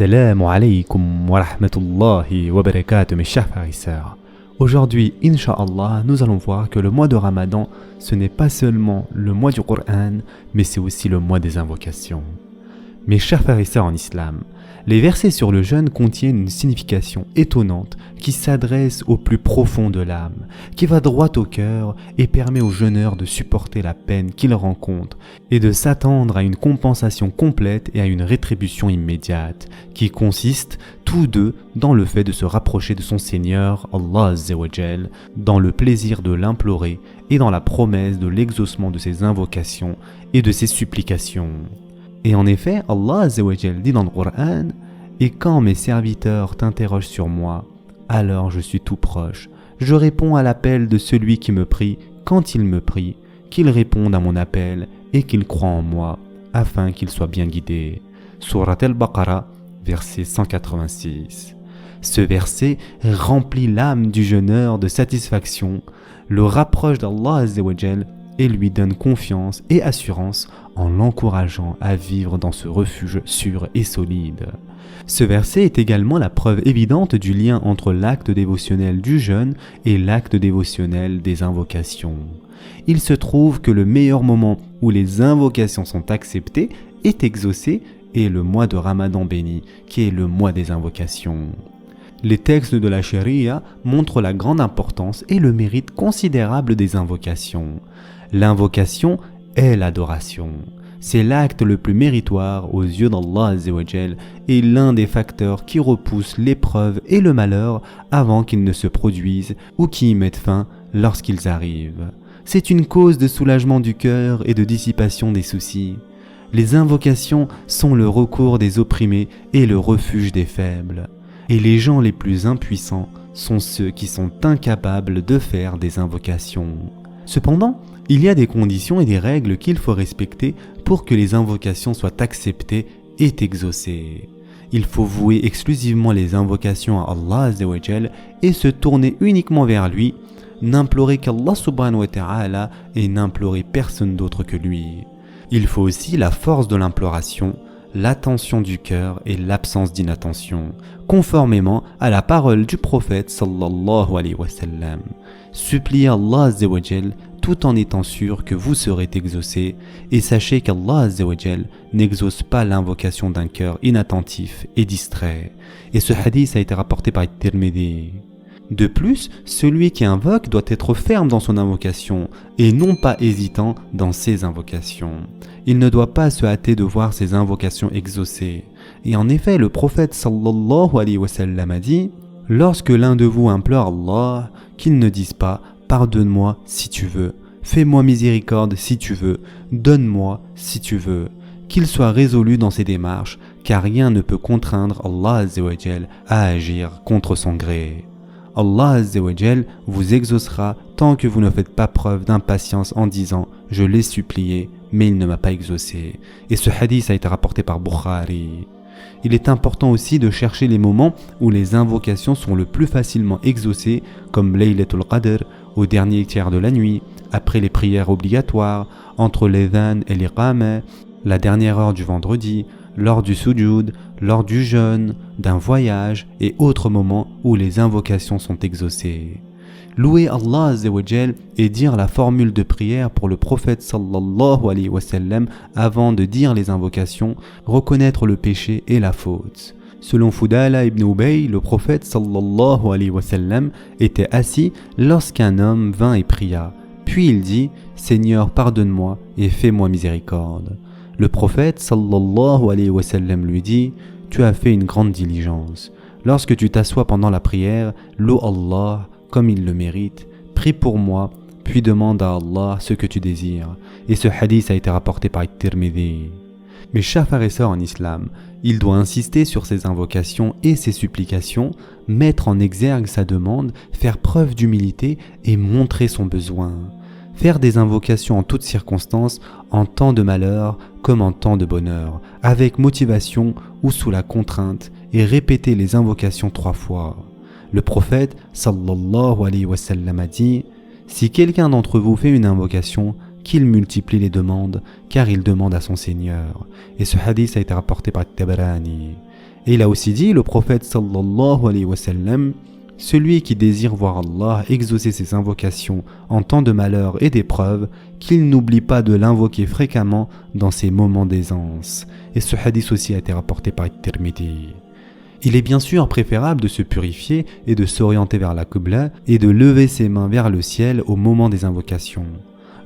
Assalamu alaikum wa rahmatullahi wa barakatuh mes chers frères et sœurs. Aujourd'hui, Inch'Allah, nous allons voir que le mois de Ramadan, ce n'est pas seulement le mois du Coran, mais c'est aussi le mois des invocations. Mes chers frères et sœurs en islam, les versets sur le jeûne contiennent une signification étonnante qui s'adresse au plus profond de l'âme, qui va droit au cœur et permet aux jeûneurs de supporter la peine qu'ils rencontrent et de s'attendre à une compensation complète et à une rétribution immédiate, qui consiste tous deux dans le fait de se rapprocher de son Seigneur, Allah Azza wa Jal, dans le plaisir de l'implorer et dans la promesse de l'exaucement de ses invocations et de ses supplications. Et en effet, Allah Azza wa Jal dit dans le Coran « Et quand mes serviteurs t'interrogent sur moi, alors je suis tout proche. Je réponds à l'appel de celui qui me prie quand il me prie, qu'il réponde à mon appel et qu'il croit en moi, afin qu'il soit bien guidé. » Surat al-Baqarah, verset 186. Ce verset remplit l'âme du jeûneur de satisfaction, le rapproche d'Allah Azza wa Jal et lui donne confiance et assurance en l'encourageant à vivre dans ce refuge sûr et solide. Ce verset est également la preuve évidente du lien entre l'acte dévotionnel du jeûne et l'acte dévotionnel des invocations. Il se trouve que le meilleur moment où les invocations sont acceptées est exaucé et le mois de Ramadan béni, qui est le mois des invocations. Les textes de la Sharia montrent la grande importance et le mérite considérable des invocations. L'invocation est l'adoration. C'est l'acte le plus méritoire aux yeux d'Allah Azza wa Jal et l'un des facteurs qui repoussent l'épreuve et le malheur avant qu'ils ne se produisent ou qui y mettent fin lorsqu'ils arrivent. C'est une cause de soulagement du cœur et de dissipation des soucis. Les invocations sont le recours des opprimés et le refuge des faibles. Et les gens les plus impuissants sont ceux qui sont incapables de faire des invocations. Cependant, il y a des conditions et des règles qu'il faut respecter pour que les invocations soient acceptées et exaucées. Il faut vouer exclusivement les invocations à Allah Azza wa Jal et se tourner uniquement vers lui, n'implorer qu'Allah subhanahu wa ta'ala et n'implorer personne d'autre que lui. Il faut aussi la force de l'imploration, l'attention du cœur et l'absence d'inattention, conformément à la parole du prophète sallallahu alayhi wa sallam. Suppliez Allah Azza wa Jal tout en étant sûr que vous serez exaucé, et sachez qu'Allah Azza wa Jal n'exauce pas l'invocation d'un cœur inattentif et distrait. Et ce hadith a été rapporté par Tirmidhi. De plus, celui qui invoque doit être ferme dans son invocation et non pas hésitant dans ses invocations. Il ne doit pas se hâter de voir ses invocations exaucées. Et en effet, le prophète sallallahu alayhi wa sallam a dit « Lorsque l'un de vous implore Allah, qu'il ne dise pas « Pardonne-moi si tu veux, fais-moi miséricorde si tu veux, donne-moi si tu veux », qu'il soit résolu dans ses démarches, car rien ne peut contraindre Allah Azza wa Jal à agir contre son gré. Allah Azza wa Jal vous exaucera tant que vous ne faites pas preuve d'impatience en disant « Je l'ai supplié, mais il ne m'a pas exaucé ». Et ce hadith a été rapporté par Bukhari. Il est important aussi de chercher les moments où les invocations sont le plus facilement exaucées, comme Laylatul Qadr, au dernier tiers de la nuit, après les prières obligatoires, entre l'adhan et l'iqama, la dernière heure du vendredi, lors du sujoud, lors du jeûne, d'un voyage et autres moments où les invocations sont exaucées. Louer Allah Azza wa Jal et dire la formule de prière pour le prophète sallallahu alayhi wa sallam avant de dire les invocations, reconnaître le péché et la faute. Selon Fudala ibn Ubay, le prophète sallallahu alayhi wa sallam était assis lorsqu'un homme vint et pria. Puis il dit « Seigneur, pardonne-moi et fais-moi miséricorde ». Le prophète sallallahu alayhi wa sallam lui dit « Tu as fait une grande diligence. Lorsque tu t'assois pendant la prière, loue Allah comme il le mérite, prie pour moi, puis demande à Allah ce que tu désires. » Et ce hadith a été rapporté par Tirmidhi. Mes chers frères et sœurs en islam, il doit insister sur ses invocations et ses supplications, mettre en exergue sa demande, faire preuve d'humilité et montrer son besoin. Faire des invocations en toutes circonstances, en temps de malheur comme en temps de bonheur, avec motivation ou sous la contrainte, et répéter les invocations 3 fois. Le prophète sallallahu alayhi wa sallam a dit « Si quelqu'un d'entre vous fait une invocation, qu'il multiplie les demandes, car il demande à son Seigneur. » Et ce hadith a été rapporté par Tabarani. Et il a aussi dit, le prophète sallallahu alayhi wa sallam, celui qui désire voir Allah exaucer ses invocations en temps de malheur et d'épreuve, qu'il n'oublie pas de l'invoquer fréquemment dans ses moments d'aisance. Et ce hadith aussi a été rapporté par At-Tirmidhi. Il est bien sûr préférable de se purifier et de s'orienter vers la Qibla et de lever ses mains vers le ciel au moment des invocations.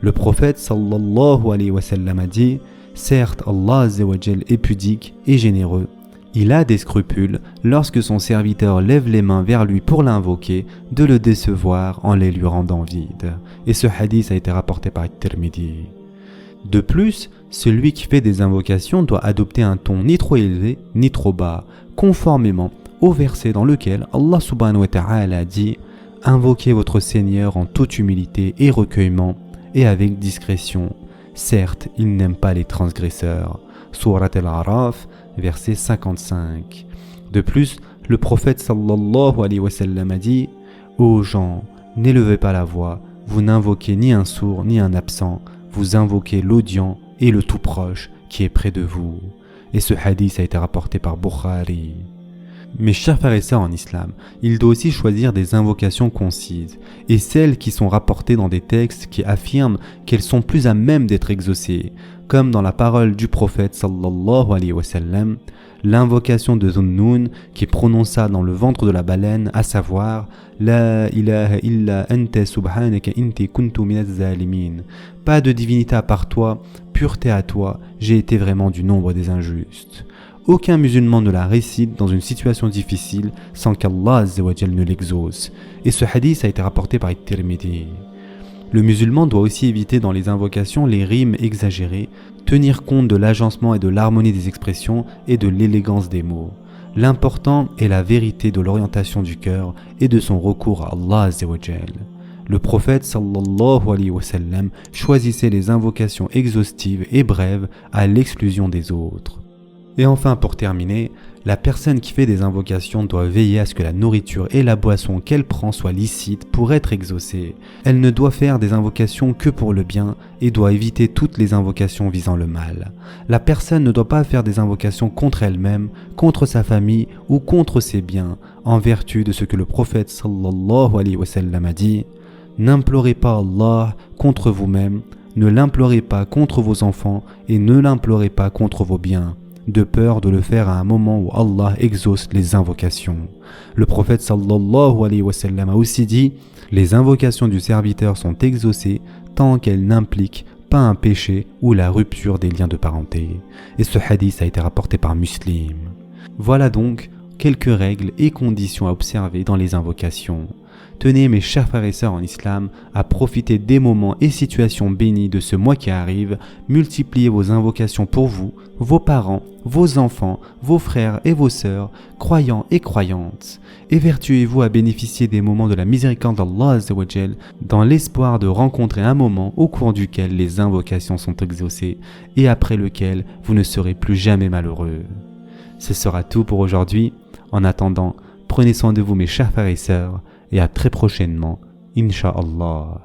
Le prophète sallallahu alayhi wa sallam a dit, certes Allah azza wa jal est pudique et généreux. Il a des scrupules lorsque son serviteur lève les mains vers lui pour l'invoquer, de le décevoir en les lui rendant vides. Et ce hadith a été rapporté par At-Tirmidhi. De plus, celui qui fait des invocations doit adopter un ton ni trop élevé ni trop bas, conformément au verset dans lequel Allah subhanahu wa ta'ala a dit « Invoquez votre Seigneur en toute humilité et recueillement et avec discrétion. Certes, il n'aime pas les transgresseurs. » Surat Al-A'raf, verset 55. De plus, le prophète sallallahu alayhi wa sallam a dit « Ô gens, n'élevez pas la voix, vous n'invoquez ni un sourd ni un absent, vous invoquez l'audient et le tout proche qui est près de vous. » Et ce hadith a été rapporté par Bukhari. Mes chers frères et sœurs en islam, il doit aussi choisir des invocations concises et celles qui sont rapportées dans des textes qui affirment qu'elles sont plus à même d'être exaucées, comme dans la parole du prophète sallallahu alayhi wa sallam, l'invocation de Zunnun qui prononça dans le ventre de la baleine, à savoir La ilaha illa anta subhanaka inti kuntu minaz zalimin. Pas de divinité à part toi, pureté à toi, j'ai été vraiment du nombre des injustes. Aucun musulman ne la récite dans une situation difficile sans qu'Allah azza wa jal ne l'exauce. Et ce hadith a été rapporté par At-Tirmidhi. Le musulman doit aussi éviter dans les invocations les rimes exagérées, tenir compte de l'agencement et de l'harmonie des expressions et de l'élégance des mots. L'important est la vérité de l'orientation du cœur et de son recours à Allah azza wa jal. Le prophète sallallahu alayhi wa sallam choisissait les invocations exhaustives et brèves à l'exclusion des autres. Et enfin, pour terminer, la personne qui fait des invocations doit veiller à ce que la nourriture et la boisson qu'elle prend soient licites pour être exaucées. Elle ne doit faire des invocations que pour le bien et doit éviter toutes les invocations visant le mal. La personne ne doit pas faire des invocations contre elle-même, contre sa famille ou contre ses biens, en vertu de ce que le prophète sallallahu alayhi wa sallam a dit « N'implorez pas Allah contre vous-même, ne l'implorez pas contre vos enfants et ne l'implorez pas contre vos biens. » de peur de le faire à un moment où Allah exauce les invocations. Le prophète sallallahu alayhi wa sallam a aussi dit « Les invocations du serviteur sont exaucées tant qu'elles n'impliquent pas un péché ou la rupture des liens de parenté. » Et ce hadith a été rapporté par Muslim. Voilà donc quelques règles et conditions à observer dans les invocations. Tenez mes chers frères et sœurs en islam à profiter des moments et situations bénies de ce mois qui arrive, multipliez vos invocations pour vous, vos parents, vos enfants, vos frères et vos sœurs, croyants et croyantes. Évertuez-vous à bénéficier des moments de la miséricorde d'Allah azza wa jal dans l'espoir de rencontrer un moment au cours duquel les invocations sont exaucées et après lequel vous ne serez plus jamais malheureux. Ce sera tout pour aujourd'hui. En attendant, prenez soin de vous mes chers frères et sœurs, et à très prochainement, Inch'Allah.